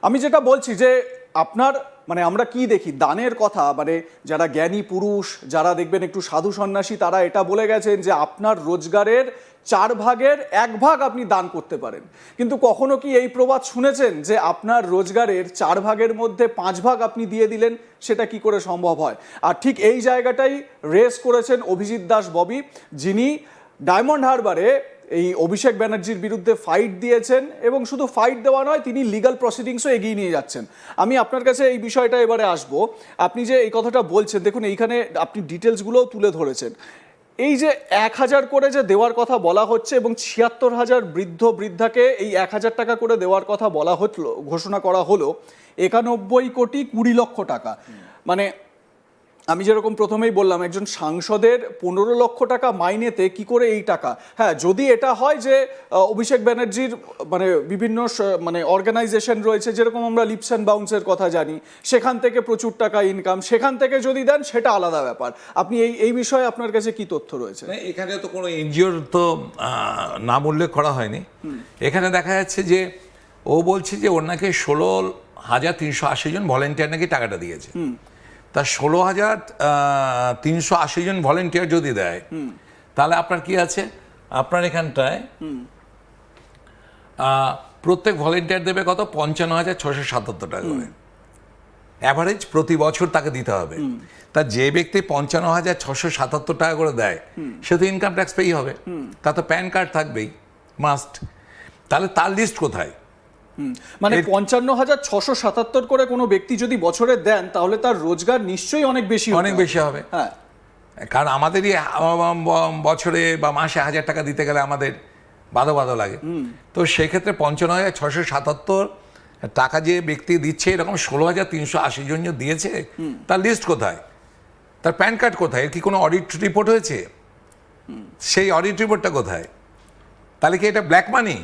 আমি যেটা বলছি যে আপনার মানে আমরা কি দেখি দানের কথা, মানে যারা জ্ঞানী পুরুষ, যারা দেখবেন একটু সাধু সন্ন্যাসী, তারা এটা বলে গেছেন যে আপনার রোজগারের 1/4 আপনি দান করতে পারেন। কিন্তু কখনো কি এই প্রবাদ শুনেছেন যে আপনার রোজগারের 4 মধ্যে 5 আপনি দিয়ে দিলেন? সেটা কি করে সম্ভব হয়? আর ঠিক এই জায়গাটাই রেস করেছেন অভিজিৎ দাস ববি, যিনি ডায়মন্ড হারবারে এই অভিষেক ব্যানার্জির বিরুদ্ধে ফাইট দিয়েছেন, এবং শুধু ফাইট দেওয়া নয়, তিনি লিগ্যাল প্রসিডিংসও এগিয়ে নিয়ে যাচ্ছেন। আমি আপনার কাছে এই বিষয়টা এবারে আসব। আপনি যে এই কথাটা বলছেন, দেখুন এইখানে আপনি ডিটেলসগুলোও তুলে ধরেছেন। এই যে 1000 করে যে দেওয়ার কথা বলা হচ্ছে এবং 76,000 বৃদ্ধ বৃদ্ধাকে এই 1000 টাকা করে দেওয়ার কথা বলা হলো, ঘোষণা করা হলো 91,20,00,000 টাকা। মানে আমি যেরকম প্রথমেই বললাম, একজন সাংসদের 15 লক্ষ টাকা মাইনেতে কি করে এই টাকা? হ্যাঁ, যদি এটা হয় যে অভিষেক ব্যানার্জির মানে বিভিন্ন মানে অর্গানাইজেশন রয়েছে, যেরকম আমরা লিপস অ্যান্ড বাউন্সের কথা জানি, সেখান থেকে প্রচুর টাকা ইনকাম, সেখান থেকে যদি দেন সেটা আলাদা ব্যাপার। আপনি এই বিষয়ে আপনার কাছে কি তথ্য রয়েছে? এখানে তো কোনো এনজিওর তো নাম উল্লেখ করা হয়নি। এখানে দেখা যাচ্ছে যে ও বলছে যে ওর নাকি 16,380 জন ভলেন্টিয়ার নাকি টাকাটা দিয়েছে। তা 16,380 জন ভলেন্টিয়ার যদি দেয়, তাহলে আপনার কি আছে, আপনার এখানটায় প্রত্যেক ভলেন্টিয়ার দেবে কত? 55,677 টাকা করে অ্যাভারেজ প্রতি বছর তাকে দিতে হবে। তা যে ব্যক্তি 55,677 টাকা করে দেয়, সে তো ইনকাম ট্যাক্স পেই হবে, তা তো প্যান কার্ড থাকবেই মাস্ট। তাহলে তার লিস্ট কোথায়? মানে 55,677 করে কোনো ব্যক্তি যদি বছরে দেন, তাহলে তার রোজগার নিশ্চয়ই অনেক বেশি হবে। হ্যাঁ, কারণ আমাদেরই বছরে বা মাসে 1,000 টাকা দিতে গেলে আমাদের বাধো লাগে। তো সেক্ষেত্রে 55,677 টাকা যে ব্যক্তি দিচ্ছে, এরকম 16,380 জন দিয়েছে, তার লিস্ট কোথায়? তার প্যান কার্ড কোথায়? এর কি কোনো অডিট রিপোর্ট হয়েছে? সেই অডিট রিপোর্টটা কোথায়? তাহলে কি এটা ব্ল্যাক মানি?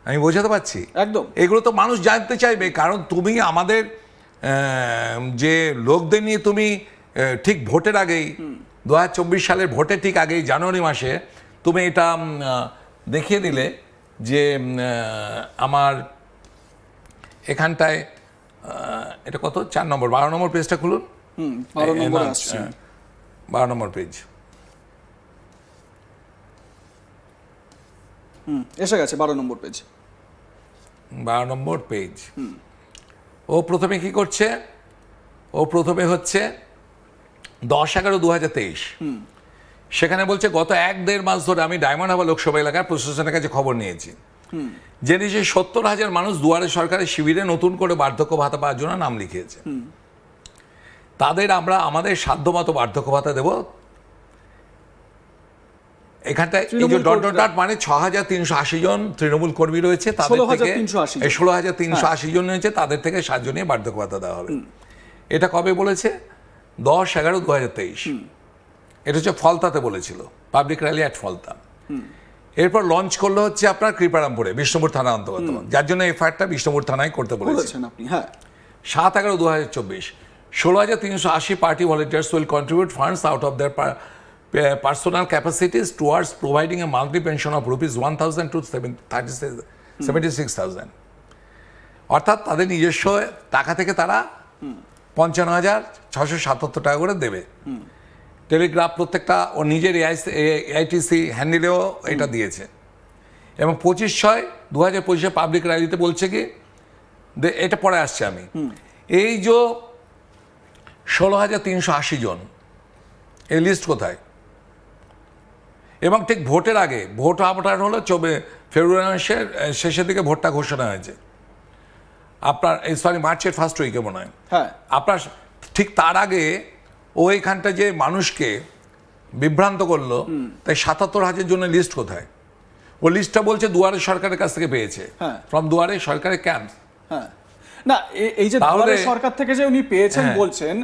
আমি বোঝাতে পারছি? একদম। এগুলো তো মানুষ জানতে চাইবে, কারণ তুমি আমাদের যে লোকদের নিয়ে তুমি ঠিক ভোটের আগেই, 2024 সালের ভোটের ঠিক আগেই জানুয়ারি মাসে তুমি এটা দেখিয়ে দিলে যে আমার এখানটায় এটা কত, 4 নম্বর 12 নম্বর পেজটা খুলুন। 12 নম্বর পেজ এসে গেছে। 12 নম্বর পেজ। 12 নম্বর পেজ। ও প্রথমে কি করছে? ও প্রথমে হচ্ছে 10/11/2023, সেখানে বলছে গত 1-1.5 মাস ধরে আমি ডায়মন্ড হারবার লোকসভা এলাকার প্রশাসনের কাছে খবর নিয়েছি, জেনেছি 70,000 মানুষ দুয়ারে সরকারের শিবিরে নতুন করে বার্ধক্য ভাতা পাওয়ার জন্য নাম লিখিয়েছে। তাদের আমরা আমাদের সাধ্যমতো বার্ধক্য ভাতা দেব। এখানটায় মানে 6,380 জন তৃণমূল কর্মী রয়েছে, তাদের থেকে 16,380 জন রয়েছে, তাদের থেকে 7 জনের বার্ধক্য ভাতা দেওয়া হবে। এটা কবে বলেছে? 10/11/2023। এটা হচ্ছে ফলতাতে বলেছিল, পাবলিক র্যালি অ্যাট ফলতা। এরপর লঞ্চ করলো হচ্ছে আপনার কৃপারামপুরে, বিষ্ণুপুর থানা অন্তর্গত, যার জন্য এফআইআরটা বিষ্ণুপুর থানায় করতে বলেছেন আপনি। হ্যাঁ, 7/11/2024, 16,380 party volunteers will contribute funds out of their personal capacities towards providing a monthly pension of rupees 1,000 to 76,000। অর্থাৎ তাদের নিজস্ব টাকা থেকে তারা 55,677 টাকা করে দেবে। টেলিগ্রাফ প্রত্যেকটা ও নিজের AITC হ্যান্ডেলেও এটা দিয়েছে। এবং 25/6/2025 পাবলিক র্যালিতে বলছে কি, এটা পরে আসছে আমি, এই যে 16,380 জন, এই লিস্ট কোথায়? এবং ঠিক ভোটের আগে, ভোট আপনার হলো ফেব্রুয়ারি মাসের শেষের দিকে ভোটটা ঘোষণা হয়েছে আপনার, মার্চের ফার্স্ট উইকে মনে হয়। হ্যাঁ, আপনার ঠিক তার আগে ও এখানটা যে মানুষকে বিভ্রান্ত করলো, তাই 77,000 জনের লিস্ট কোথায়? ও লিস্টটা বলছে দুয়ারে সরকারের কাছ থেকে পেয়েছে, ফ্রম দুয়ারে সরকারের ক্যাম্প। হ্যাঁ, না এই যে দুয়ারে সরকার থেকে যে উনি পেয়েছেন বলছেন,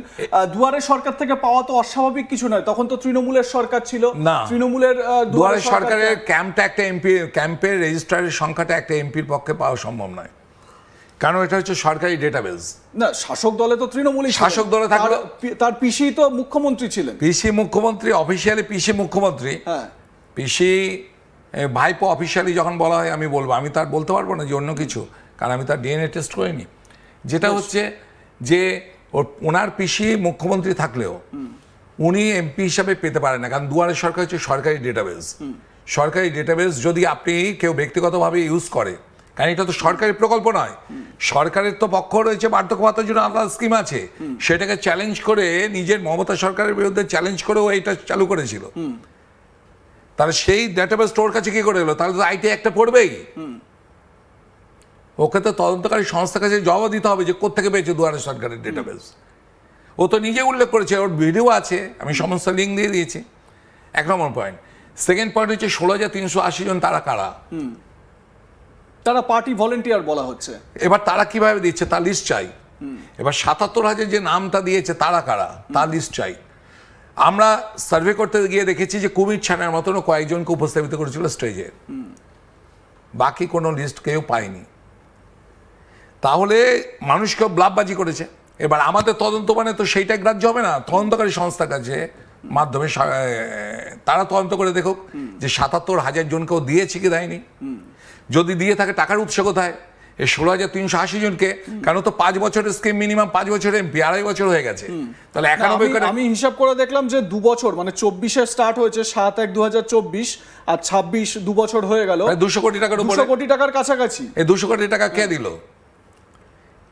দুয়ারে সরকার থেকে পাওয়া তো অস্বাভাবিক কিছু নয়, তখন তো তৃণমূলের সরকার ছিল। না, তৃণমূলের দুয়ারে সরকারের ক্যাম্পটা একটা এমপি, ক্যাম্পের রেজিস্ট্রারের সংখ্যাটা একটা এমপির পক্ষে পাওয়া সম্ভব নয়, কারণ এটা হচ্ছে সরকারি ডেটাবেস। না, শাসক দলে তো তৃণমূলই, শাসক দলে থাকলে তার পিসি তো মুখ্যমন্ত্রী ছিলেন। পিসি মুখ্যমন্ত্রী, অফিসিয়ালি পিসি মুখ্যমন্ত্রী। হ্যাঁ, পিসি ভাইপো অফিসিয়ালি যখন বলা হয় আমি বলবো, আমি তার বলতে পারবো না যে অন্য কিছু, কারণ আমি তার ডিএনএ টেস্ট করিনি। যেটা হচ্ছে যে ওনার পিসি মুখ্যমন্ত্রী থাকলেও উনি এমপি হিসাবে পেতে পারেন না, কারণ দুয়ারে সরকার হচ্ছে সরকারি ডেটাবেস। সরকারি ডেটাবেস যদি আপনি কেউ ব্যক্তিগতভাবে ইউজ করে, কারণ এটা তো সরকারি প্রকল্প নয়, সরকারের তো পক্ষ রয়েছে, বার্ধক্য ভাতার জন্য আলাদা স্কিম আছে, সেটাকে চ্যালেঞ্জ করে নিজের মমতা সরকারের বিরুদ্ধে চ্যালেঞ্জ করেও এটা চালু করেছিল। তাহলে সেই ডেটাবেস তোর কাছে কি করে এলো? তাহলে তো আইটি একটা পড়বেই, ওকে তো তদন্তকারী সংস্থার কাছে জবাব দিতে হবে যে কোত্থেকে পেয়েছে দুয়ারে সরকারের ডেটাবেস। ও তো নিজে উল্লেখ করেছে, ওর ভিডিও আছে, আমি সমস্ত লিঙ্ক দিয়ে দিয়েছি। 1 নম্বর পয়েন্ট। সেকেন্ড পয়েন্ট হচ্ছে 16,380 জন তারা কারা? তারা পার্টি ভলেন্টিয়ার বলা হচ্ছে। এবার তারা কিভাবে দিচ্ছে তার লিস্ট চাই। এবার 77,000 যে নামটা দিয়েছে তারা কারা তার লিস্ট চাই। আমরা সার্ভে করতে গিয়ে দেখেছি যে কুমির ছানার মতনও কয়েকজনকে উপস্থাপিত করেছিল স্টেজে, বাকি কোনো লিস্ট কেউ পায়নি। তাহলে মানুষকে ব্লাফবাজি করেছে। এবার আমাদের তদন্ত মানে তো সেইটা গ্রাহ্য হবে না, তদন্তকারী সংস্থার কাছে মাধ্যমে তারা তদন্ত করে দেখুক যে 77,000 জনকেও দিয়েছে কি দেয়নি। যদি দিয়ে থাকে টাকার উৎস কোথায়? এই 16,380 জনকে, কেন তো 5 বছরের স্কিম, মিনিমাম 5 বছরের এমপি, 2.5 বছর হয়ে গেছে। তাহলে 91 করে আমি হিসাব করে দেখলাম যে 2 বছর, মানে 24-এ স্টার্ট হয়েছে 7/1/2024 আর 26 2 বছর হয়ে গেল, 200 কোটি টাকার উপরে, 200 কোটি টাকার কাছাকাছি। এই 200 কোটি টাকা কে দিল?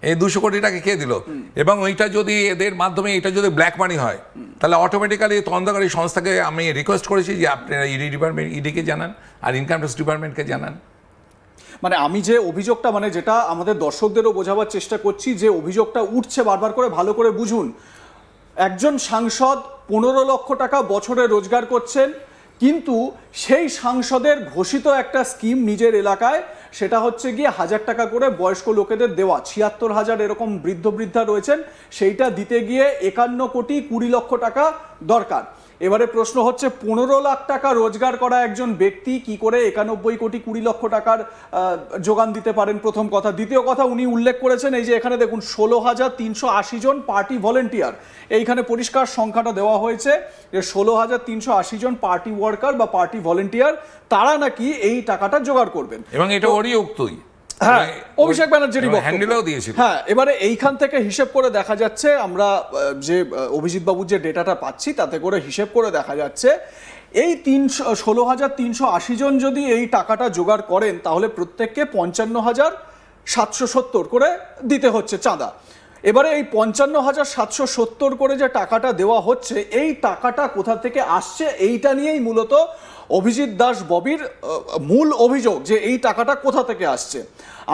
এই 200 কোটি টাকা কে দিল? এবং ওইটা যদি এদের মাধ্যমে এটা যদি ব্ল্যাক মানি হয়, তাহলে অটোমেটিক্যালি তদন্তকারী সংস্থাকে আমি রিকোয়েস্ট করেছি যে আপনারা ইডিকে জানান আর ইনকাম ট্যাক্স ডিপার্টমেন্টকে জানান। মানে আমি যে অভিযোগটা, মানে যেটা আমাদের দর্শকদেরও বোঝাবার চেষ্টা করছি, যে অভিযোগটা উঠছে বারবার করে, ভালো করে বুঝুন। একজন সাংসদ 15 লক্ষ টাকা বছরে রোজগার করছেন, কিন্তু সেই সাংসদের ঘোষিত একটা স্কিম নিজের এলাকায়, সেটা হচ্ছে গিয়ে 1000 টাকা করে বয়স্ক লোকেদের দেওয়া। 76,000 এরকম বৃদ্ধ বৃদ্ধা রয়েছেন, সেইটা দিতে গিয়ে 51 কোটি 20 লক্ষ টাকা দরকার। এবারে প্রশ্ন হচ্ছে 15 লাখ টাকা রোজগার করা একজন ব্যক্তি কি করে 91 কোটি 20 লক্ষ টাকার যোগান দিতে পারেন? প্রথম কথা। দ্বিতীয় কথা, উনি উল্লেখ করেছেন এই যে এখানে দেখুন 16,380 জন পার্টি ভলেন্টিয়ার, এইখানে পরিষ্কার সংখ্যাটা দেওয়া হয়েছে যে 16,380 জন পার্টি ওয়ার্কার বা পার্টি ভলেন্টিয়ার, তারা নাকি এই টাকাটা জোগাড় করবেন। এবং এটা ওরই উক্তই, হ্যাঁ, অভিষেক ব্যানার্জির হ্যান্ডেলও দিয়েছিল। হ্যাঁ, এবারে এইখান থেকে হিসেব করে দেখা যাচ্ছে, আমরা যে অভিজিৎ বাবুর যে ডেটাটা পাচ্ছি তাতে করে হিসেব করে দেখা যাচ্ছে এই 16,380 জন যদি এই টাকাটা জোগাড় করেন, তাহলে প্রত্যেককে 55,770 করে দিতে হচ্ছে চাঁদা। এবারে এই 55,770 করে যে টাকাটা দেওয়া হচ্ছে, এই টাকাটা কোথা থেকে আসছে, এইটা নিয়েই মূলত অভিজিৎ দাস ববির মূল অভিযোগ, যে এই টাকাটা কোথা থেকে আসছে।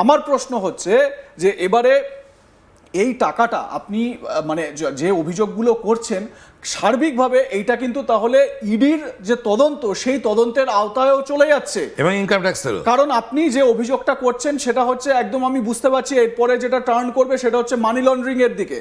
আমার প্রশ্ন হচ্ছে যে এবারে এই টাকাটা আপনি মানে যে অভিযোগগুলো করছেন, সার্বিকভাবে এইটা কিন্তু তাহলে ইডির যে তদন্ত, সেই তদন্তের আওতায়ও চলে যাচ্ছে, এবং ইনকাম ট্যাক্সেরও। কারণ আপনি যে অভিযোগটা করছেন সেটা হচ্ছে একদম, আমি বুঝতে পারছি এরপরে যেটা টার্ন করবে সেটা হচ্ছে মানি লন্ডারিং এর দিকে।